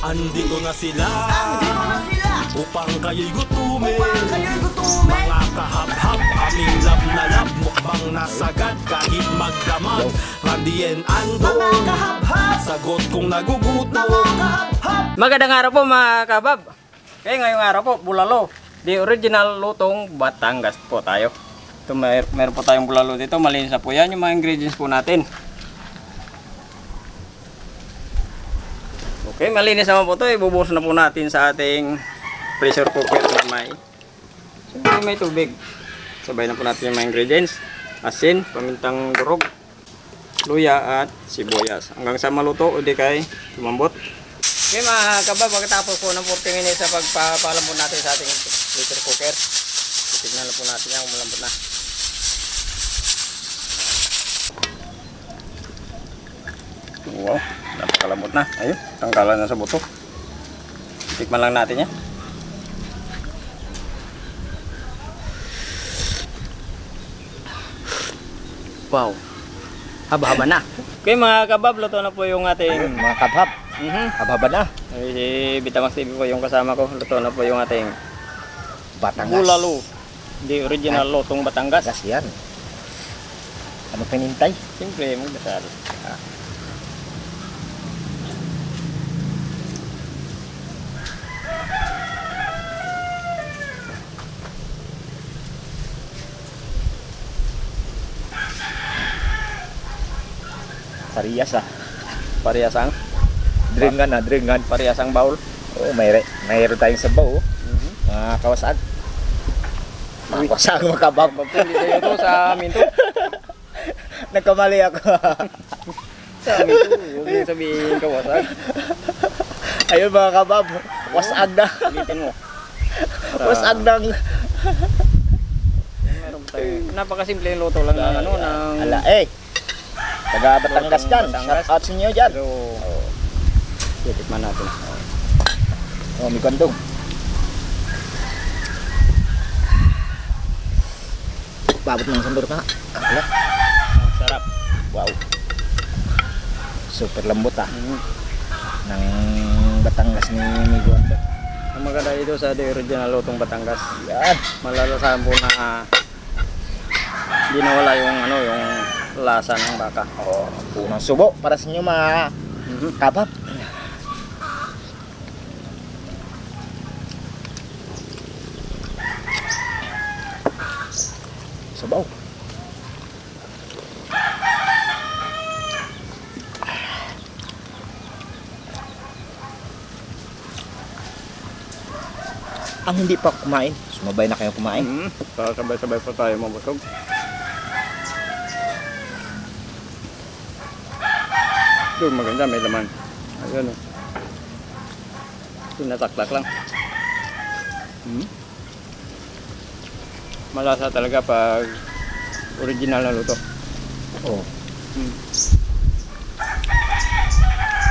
Andito na sila upang kayo'y gutumin. gutumin. Mga kahab-hab, aming lab na lab, mukbang nasagad kahit magdamag. Randy and Ando, sagot kung nagugutom. Magandang araw po mga kabab. Kaya ngayong araw po, bulalo. The original lutong Batangas po tayo. Ito meron po tayong bulalo dito. Malinis na po yan yung mga ingredients po natin. Okay, malinis naman po ito. Ibubuhos na po natin sa ating pressure cooker na may tubig. Sabay na po natin yung mga ingredients. Asin, pamintang durog, luya at sibuyas. Hanggang sa maluto o di kay lumambot. Okay mga kabab, pagkatapos po ng 40 minutes sa pagpapalam po natin sa ating pressure cooker. Tignan na po natin yan kung malambot na. Wow, napakalambot na. Ayun, tanggalan na sa buto. Tikman lang natin yan. Wow, haba-haba na. Okay mga kabab, luto na po yung ating Mga kabhab, haba na. Si Bitamax TV po yung kasama ko. Luto na po yung ating Batangas. bulalo. The original lutong Batangas. Batangas yan. Ano pinintay? Siyempre, magdasal. Parehas ah. Parehasang. Dringan. Parehasang bowl. Oh, mayroon tayong sabaw. Oh. Mga kawasag. Mga kawasag, mga kabab. Hindi tayo ito sa amin to. Nagkamali ako. Sa amin to. Huwag yung sabihin kawasag. Ayun mga kabab. Wasag na. Ulitin mo. Wasag ng... Meron tayo. Napakasimple yung luto lang ng ano. Ng... Ala eh. Taga Batangas dyan. Batangas. Shout out sa inyo dyan. Pero, titikman natin. Oh, may kondong. Babot ng sandor ka. Ala. Sarap. Wow. Super lambot ah. Mm. Ng Batangas ni Miguel. Ang maganda dito sa the original lutong Batangas. Yan. Malalasahan po na hindi nawala yung ano, yung lasa ng baka. Oh, punong subo para sa inyo mga kabab. Sabaw. Ang hindi pa kumain, sumabay na kayo kumain. Sabay-sabay pa tayo mabusog. Doon maganda, may laman. Ayun o. Tinataktak lang. Malasa talaga pag original na luto. Oh.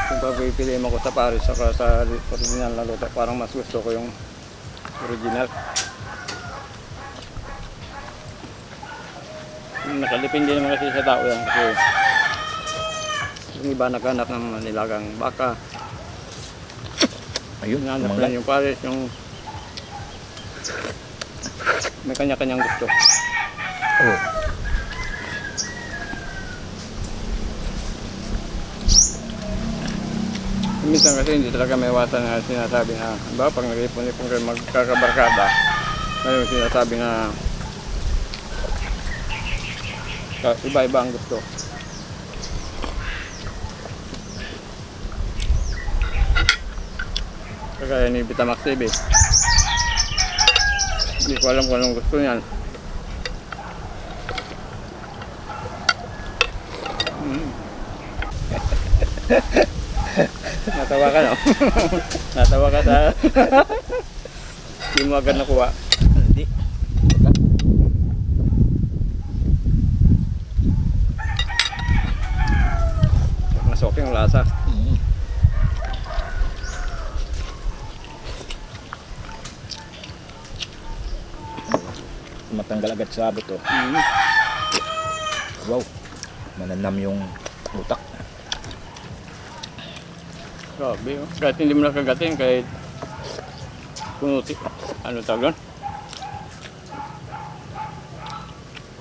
Kung papipiliin ako sa Paris saka sa original na luto, parang mas gusto ko yung original. Nakalipin din naman kasi sa tao yan kasi yung iba naghanap ng nilagang baka. Ayun, Hinahanap tumanggal. lang yung Paris, yung may kanya-kanyang gusto. Oh. Minsan kasi hindi talaga may iwasan na sinasabi na, ba, pag nag-ipon-ipon kayo magkakabarkada, may sinasabi na iba-iba ang gusto. Kagaya ni Bitamax TV. Hindi ko alam kung anong gusto niyan. Natawa ka, no? Natawa ka sa... Hindi mo agad nakuha. Hindi. Masok yung lasa. Matanggal agad sa abot oh. Wow. Mananam yung utak. Grabe, oh. Kahit hindi mo nakagatin, kahit kunuti. Ano tawag doon?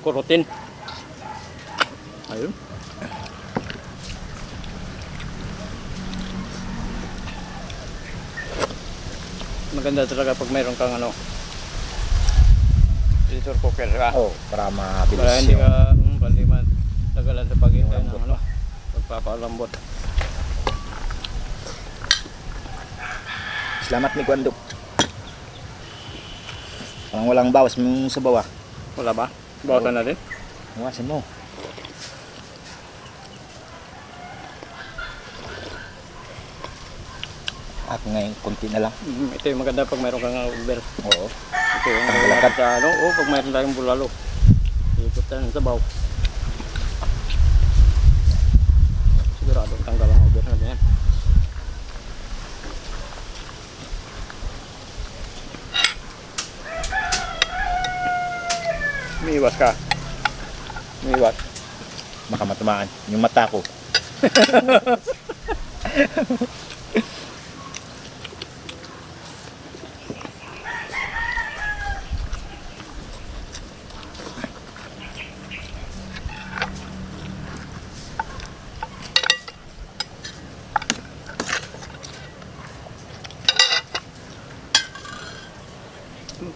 Kurutin. Ayun. Maganda talaga pag mayroon kang ano, pressure cooker ka. Oh, para mabilis Para hindi yung... ka, hindi man tagalan sa paghintay ng ano, pagpapalambot. Salamat ni Kwando. Parang walang bawas mong sabaw ah. Wala ba? Bawasan natin. Bawasan mo. Ako ngayon, konti na lang. Ito yung maganda pag mayroon kang Uber. Oo. Ito yung Pangbalakad. sa ano, pag mayroon tayong bulalo. Ikot tayo ng sabaw. Sigurado tanggal ang Uber natin yan. Umiiwas ka. Umiiwas. Baka matamaan. Yung mata ko.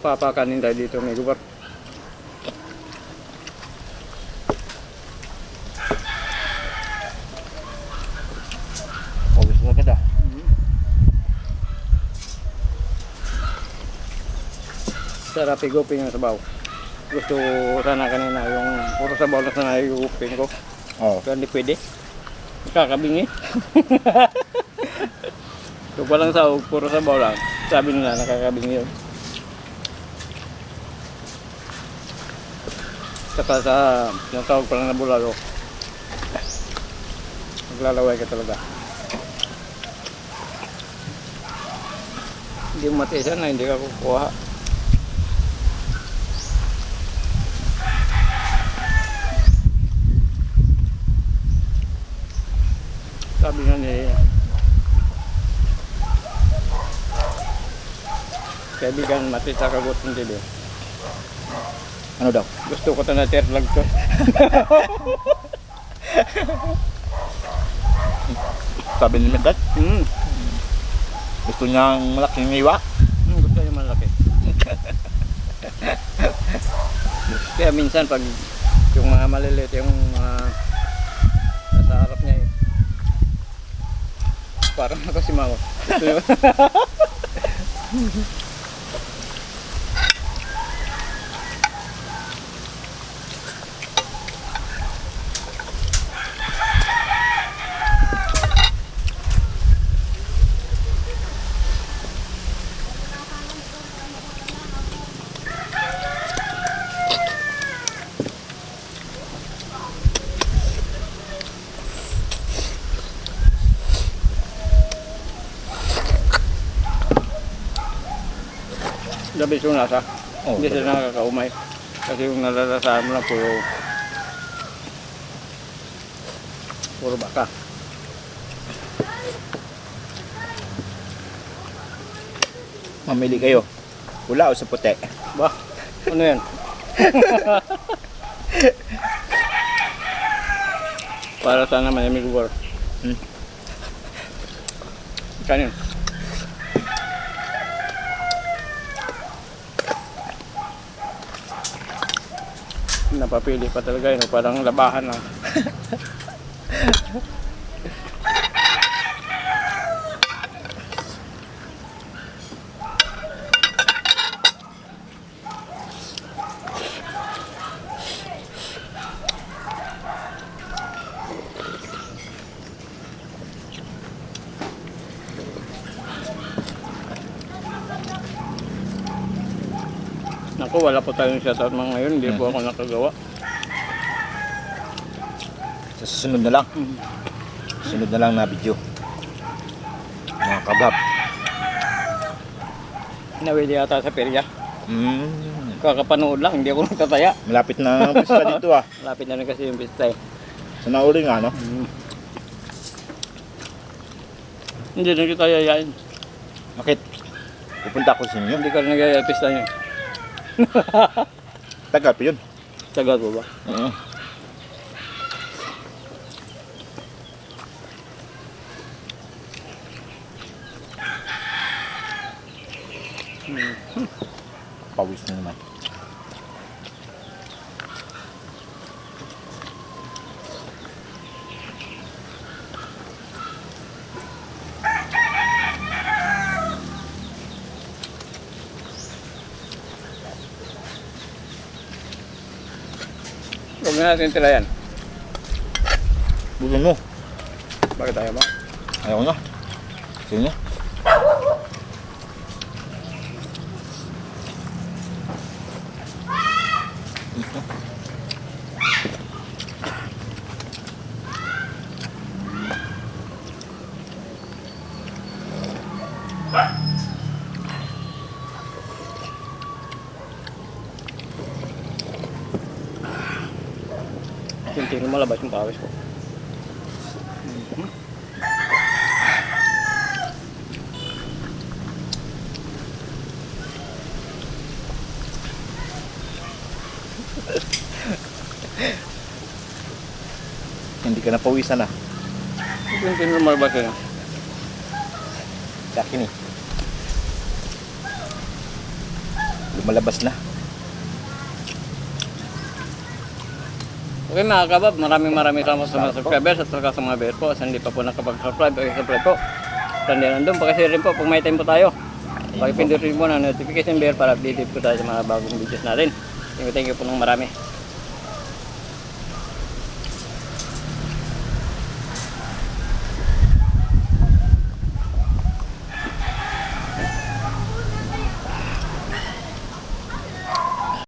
Papakanin tayo dito, may gubar. Pawis mo agad ah. Sarap igupin yung sabaw. Gusto ko sana kanina yung puro sabaw na sana igupin ko. Oo. Pero hindi pwede. Kakabingi. Kung walang sahog, puro sabaw lang. Sabi nila nakakabingi yun. Saka sa yung tawag pa lang na bulalo. Maglalaway ka talaga. Hindi mo matiisan na hindi ka kukuha. Sabi nga ni kaibigan mati sa kagot hindi din. Ano daw? Gusto ko na terlag to. Sabi ni Mendat, Hmm. gusto niyang malaking iwa. Gusto niya malaki. Kaya minsan pag yung mga maliliit yung mga nasa harap niya parang nakasimangot. Gusto niya. Labis yung lasa. Oh, Hindi sila nakakaumay. Kasi yung nalalasahan mo lang puro baka. Mamili kayo. Pula o sa puti? Ba? Ano yan? Para sana naman yung lugar. Kanin. Napapili pa talaga yun. Parang labahan lang. Naku, wala po tayong shoutout mga ngayon. Hindi po ako nakagawa. Sa susunod na lang. Sunod na lang na video. Mga kabab. Nawili yata sa perya. Mm. Kakapanood lang, hindi ako nagtataya. Malapit na ang pista dito ah. Lapit na rin kasi yung pista eh. Sa nauli nga no? Hindi na kita yayain. Bakit? Pupunta ako sa inyo. Hindi ka rin nagayayay pista niyo. Tagal pa yun. Tagal po ba? Oo. Pawis na naman. Huwag na natin tira yan. Bulan mo. Bakit tayo ba? Ayaw na. Sige na. Hindi na malabas yung pawis ko. Hindi ka na pawisan na. Hindi na malabas yun. Sa akin eh. Lumalabas na. Okay mga kabab, maraming salamat sa mga subscribers at saka sa mga bear po. Sa hindi pa po nakapag-subscribe, subscribe po. Tanda nandun, pakishare rin po pag may time po tayo. Pakipindot rin po ng notification bell para update po tayo sa mga bagong videos natin. Thank you po ng marami.